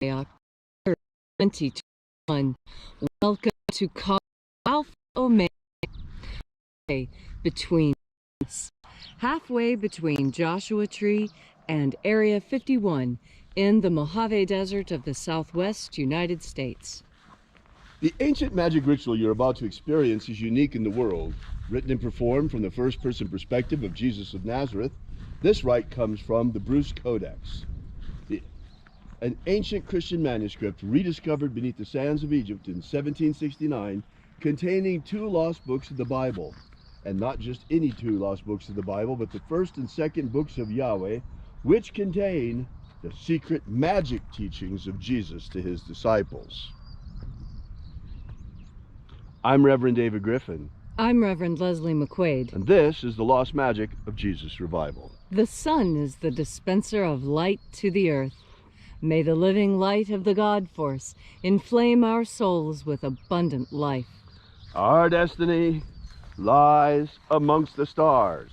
October 2021. Welcome to Alpha Omega, between us, halfway between Joshua Tree and Area 51 in the Mojave Desert of the Southwest United States. The ancient magic ritual you're about to experience is unique in the world. Written and performed from the first-person perspective of Jesus of Nazareth, this rite comes from the Bruce Codex, an ancient Christian manuscript rediscovered beneath the sands of Egypt in 1769, containing 2 lost books of the Bible. And not just any 2 lost books of the Bible, but the 1st and 2nd books of Yahweh, which contain the secret magic teachings of Jesus to his disciples. I'm Reverend David Griffin. I'm Reverend Leslie McQuade. And this is the Lost Magic of Jesus Revival. The sun is the dispenser of light to the earth. May the living light of the God Force inflame our souls with abundant life. Our destiny lies amongst the stars,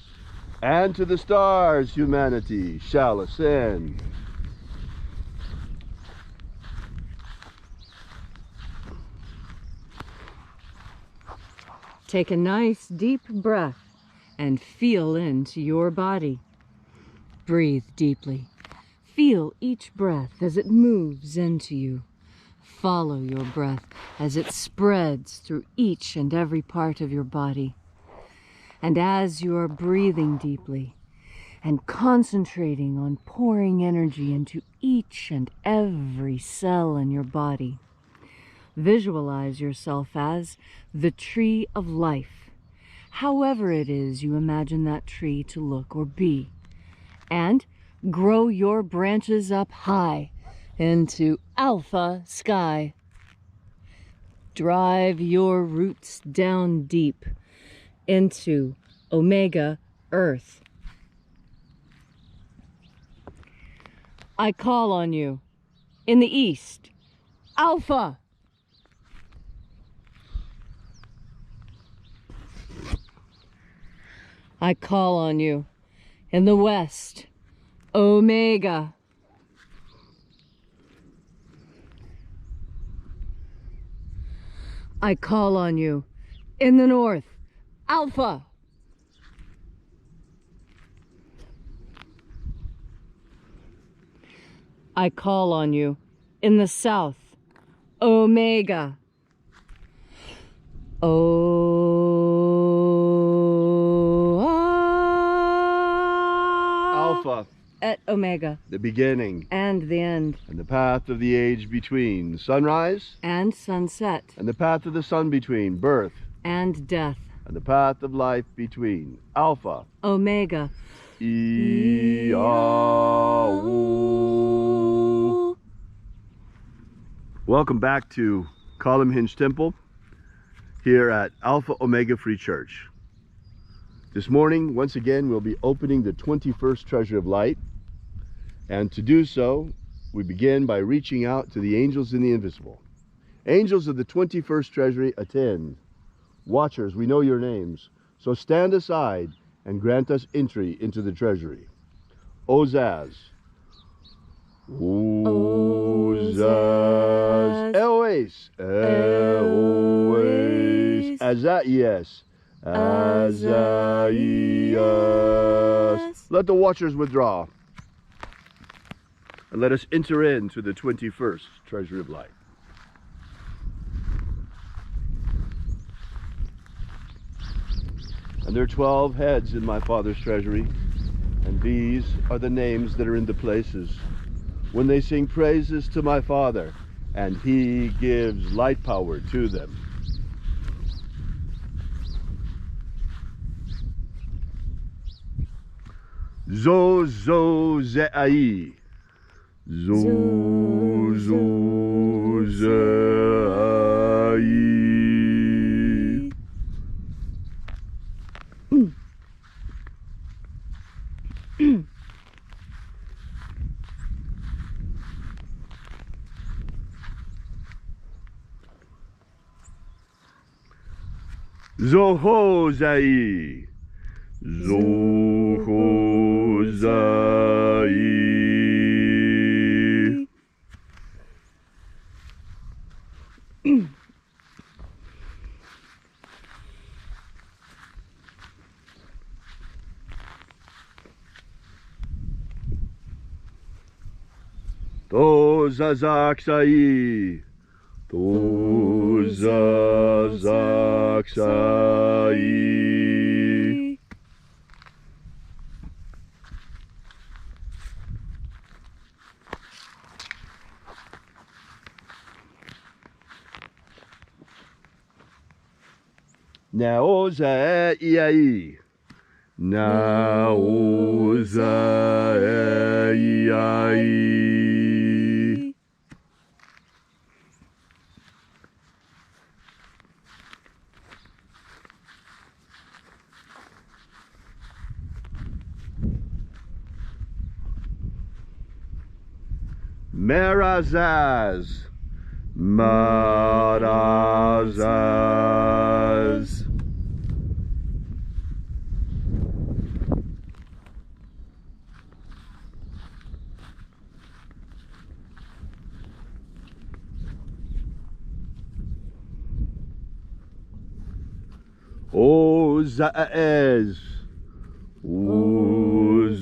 and to the stars humanity shall ascend. Take a nice deep breath and feel into your body. Breathe deeply. Feel each breath as it moves into you. Follow your breath as it spreads through each and every part of your body. And as you are breathing deeply and concentrating on pouring energy into each and every cell in your body, visualize yourself as the tree of life, however it is you imagine that tree to look or be, and grow your branches up high into alpha sky. Drive your roots down deep into omega earth. I call on you in the east, alpha. I call on you in the west, omega. I call on you in the north, alpha. I call on you in the south, omega. Alpha. At omega. The beginning. And the end. And the path of the age between. Sunrise. And sunset. And the path of the sun between. Birth. And death. And the path of life between. Alpha. Omega. IAOE. Welcome back to Column Hinge Temple here at Alpha Omega Free Church. This morning, once again, we'll be opening the 21st Treasure of Light. And to do so, we begin by reaching out to the angels in the invisible. Angels of the 21st Treasury, attend. Watchers, we know your names, so stand aside and grant us entry into the treasury. Ozaz. Ozaz. Elois. Elois. Azaias. Azaias. Let the watchers withdraw. And let us enter into the 21st Treasury of Light. And there are 12 heads in my Father's treasury, and these are the names that are in the places when they sing praises to my Father, and he gives light power to them. Zo zo ze'ai. Zo zo ze'ai. Zohozai. Zohozai. Tozazaksai. Tozazaksai. Naoza iai. Naoza iai. Marazaz. Marazaz. Ozaez. Ozaez.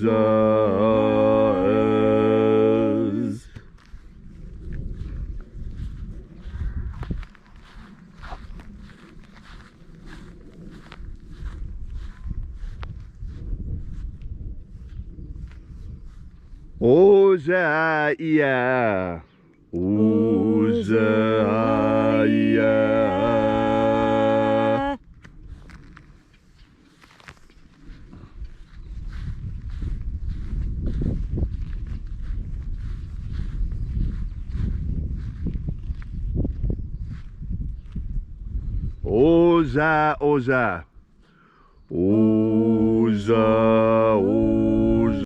Ozaia. Ozaia. Oza, Oza. Oza, Oza.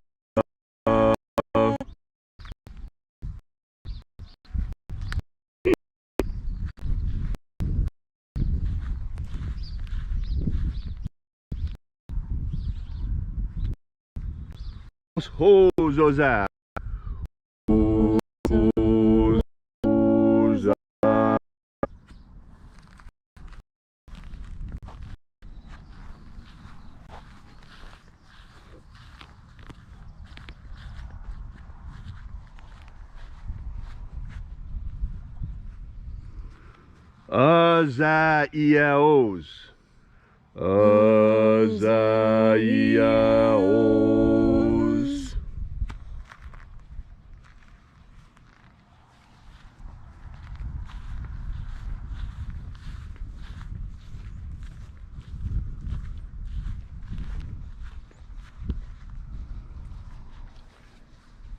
Oza. Oza. Azaiaos. Azaiaos.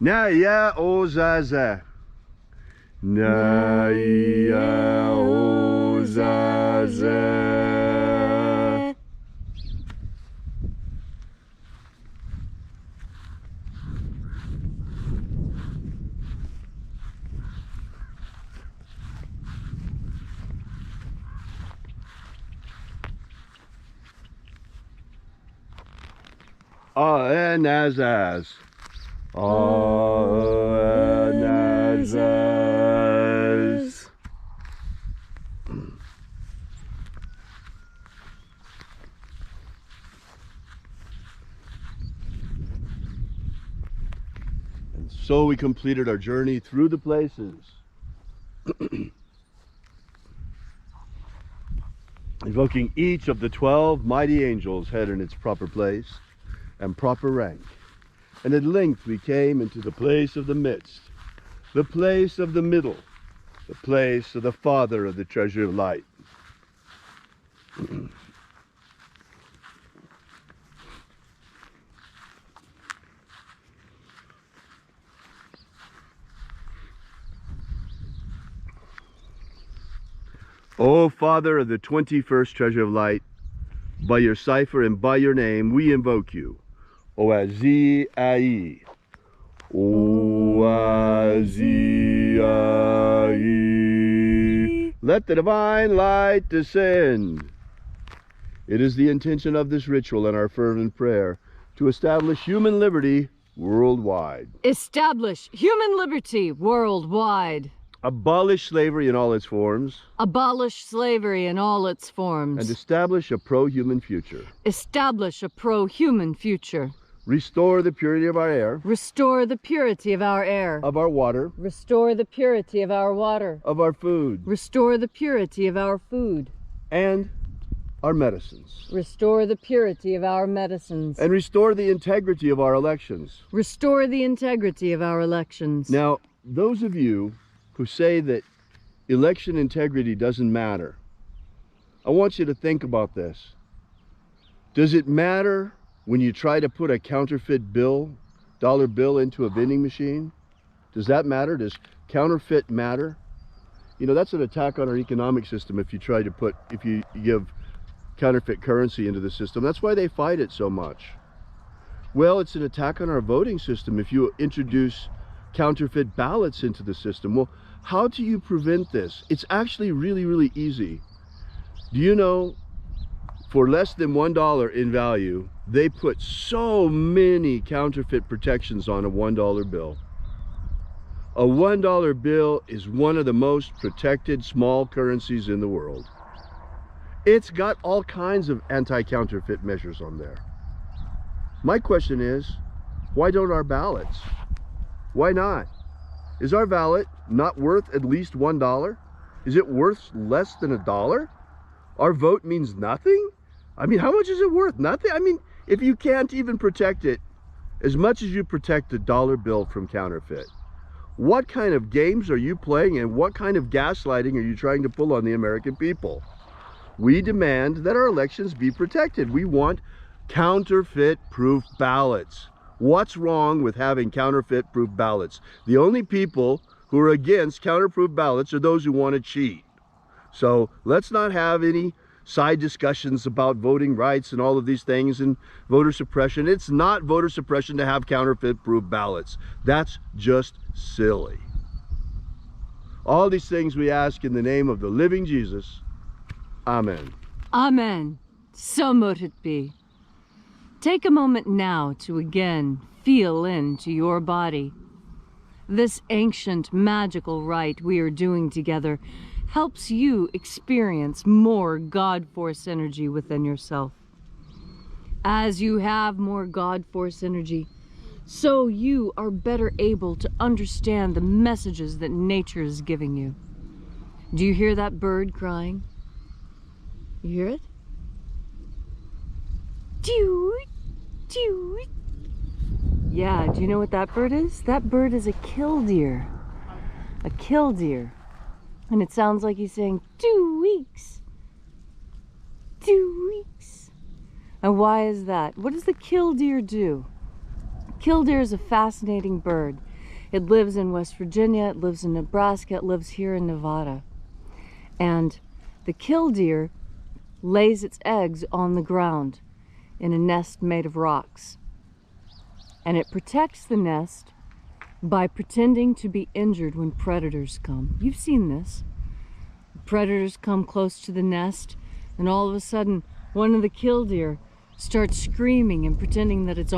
Naya Ozaza. Naya Ozaza. Anazaz. Anazaz. And so we completed our journey through the places. Invoking each of the 12 mighty angels head in its proper place and proper rank. And at length we came into the place of the midst, the place of the middle, the place of the Father of the treasure of light. O Father of the 21st treasure of light, by your cipher and by your name we invoke you. Oazi Ai. Oazi Ai. Let the divine light descend. It is the intention of this ritual and our fervent prayer to establish human liberty worldwide. Establish human liberty worldwide. Abolish slavery in all its forms. Abolish slavery in all its forms. And establish a pro-human future. Establish a pro-human future. Restore the purity of our air. Restore the purity of our air. Of our water. Restore the purity of our water. Of our food. Restore the purity of our food. And our medicines. Restore the purity of our medicines. And restore the integrity of our elections. Restore the integrity of our elections. Now, those of you who say that election integrity doesn't matter, I want you to think about this. Does it matter when you try to put a counterfeit dollar bill into a vending machine? Does that matter? Does counterfeit matter? You know, that's an attack on our economic system if you give counterfeit currency into the system. That's why they fight it so much. Well, it's an attack on our voting system if you introduce counterfeit ballots into the system. Well, how do you prevent this? It's actually really, really easy. Do you know, for less than $1 in value, they put so many counterfeit protections on a $1 bill. A $1 bill is one of the most protected small currencies in the world. It's got all kinds of anti-counterfeit measures on there. My question is, why don't our ballots? Why not? Is our ballot not worth at least $1? Is it worth less than $1? Our vote means nothing? I mean, how much is it worth? Nothing? I mean, if you can't even protect it as much as you protect the dollar bill from counterfeit, what kind of games are you playing and what kind of gaslighting are you trying to pull on the American people? We demand that our elections be protected. We want counterfeit-proof ballots. What's wrong with having counterfeit-proof ballots? The only people who are against counterfeit ballots are those who want to cheat. So let's not have any side discussions about voting rights and all of these things and voter suppression. It's not voter suppression to have counterfeit-proof ballots. That's just silly. All these things we ask in the name of the living Jesus. Amen. Amen. So mote it be. Take a moment now to again feel into your body. This ancient magical rite we are doing together helps you experience more God Force energy within yourself. As you have more God Force energy, so you are better able to understand the messages that nature is giving you. Do you hear that bird crying? You hear it? Toot, toot. Yeah, do you know what that bird is? That bird is a killdeer. A killdeer. And it sounds like he's saying, 2 weeks. 2 weeks. And why is that? What does the killdeer do? Killdeer is a fascinating bird. It lives in West Virginia, it lives in Nebraska, it lives here in Nevada. And the killdeer lays its eggs on the ground in a nest made of rocks. And it protects the nest by pretending to be injured when predators come. You've seen this. Predators come close to the nest, and all of a sudden, one of the killdeer starts screaming and pretending that its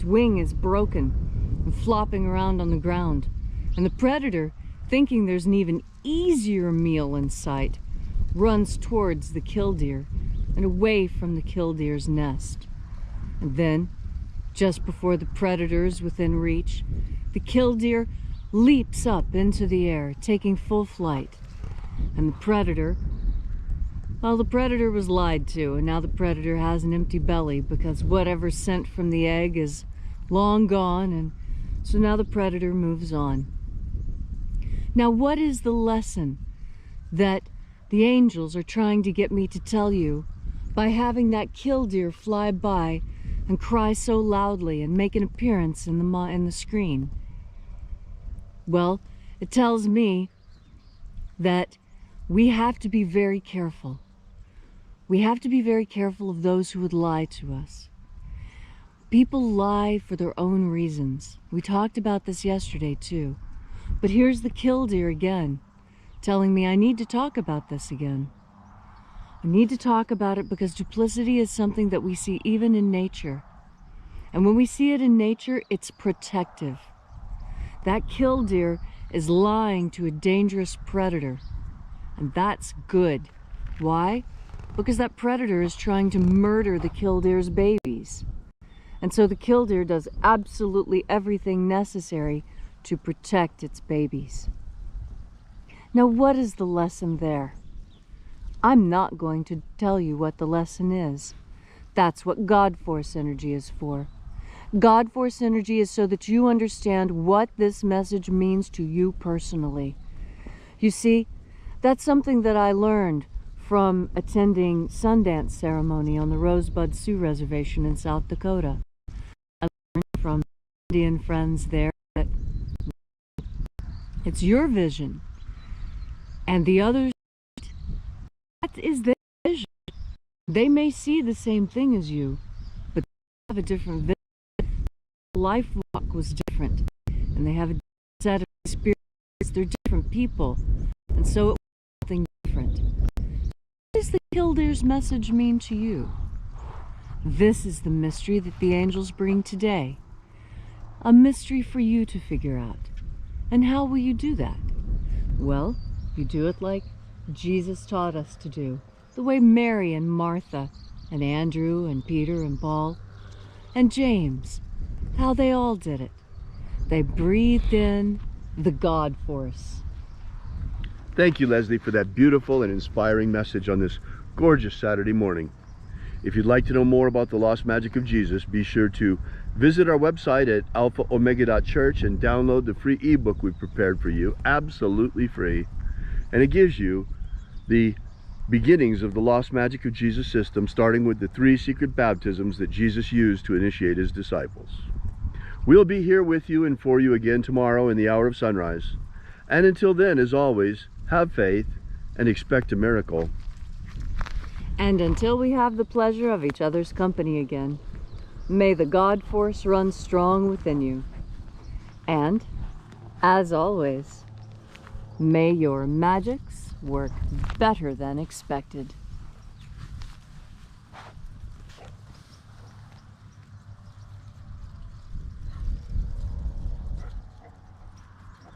wing is broken and flopping around on the ground. And the predator, thinking there's an even easier meal in sight, runs towards the killdeer and away from the killdeer's nest. And then, just before the predator is within reach, the killdeer leaps up into the air, taking full flight. And the predator was lied to, and now the predator has an empty belly because whatever's sent from the egg is long gone, and so now the predator moves on. Now, what is the lesson that the angels are trying to get me to tell you by having that killdeer fly by and cry so loudly and make an appearance in the screen? Well, it tells me that we have to be very careful. We have to be very careful of those who would lie to us. People lie for their own reasons. We talked about this yesterday too. But here's the killdeer again, telling me I need to talk about this again. I need to talk about it because duplicity is something that we see even in nature. And when we see it in nature, it's protective. That killdeer is lying to a dangerous predator. And that's good. Why? Because that predator is trying to murder the killdeer's babies. And so the Killdeer does absolutely everything necessary to protect its babies. Now, what is the lesson there? I'm not going to tell you what the lesson is. That's what God Force energy is for. God Force energy is so that you understand what this message means to you personally. You see, that's something that I learned from attending Sundance ceremony on the Rosebud Sioux Reservation in South Dakota. I learned from Indian friends there that it's your vision and the others, that is their vision. They may see the same thing as you, but they have a different vision. Life walk was different, and they have a set of experiences. They're different people, and so it was something different. What does the Killdeer's message mean to you? This is the mystery that the angels bring today. A mystery for you to figure out. And how will you do that? Well, you do it like Jesus taught us to do. The way Mary and Martha and Andrew and Peter and Paul and James, how they all did it. They breathed in the God Force. Thank you, Leslie, for that beautiful and inspiring message on this gorgeous Saturday morning. If you'd like to know more about the lost magic of Jesus, be sure to visit our website at alphaomega.church and download the free ebook we've prepared for you, absolutely free. And it gives you the beginnings of the lost magic of Jesus system, starting with the 3 secret baptisms that Jesus used to initiate his disciples. We'll be here with you and for you again tomorrow in the hour of sunrise. And until then, as always, have faith and expect a miracle. And until we have the pleasure of each other's company again, may the God Force run strong within you. And, as always, may your magics work better than expected.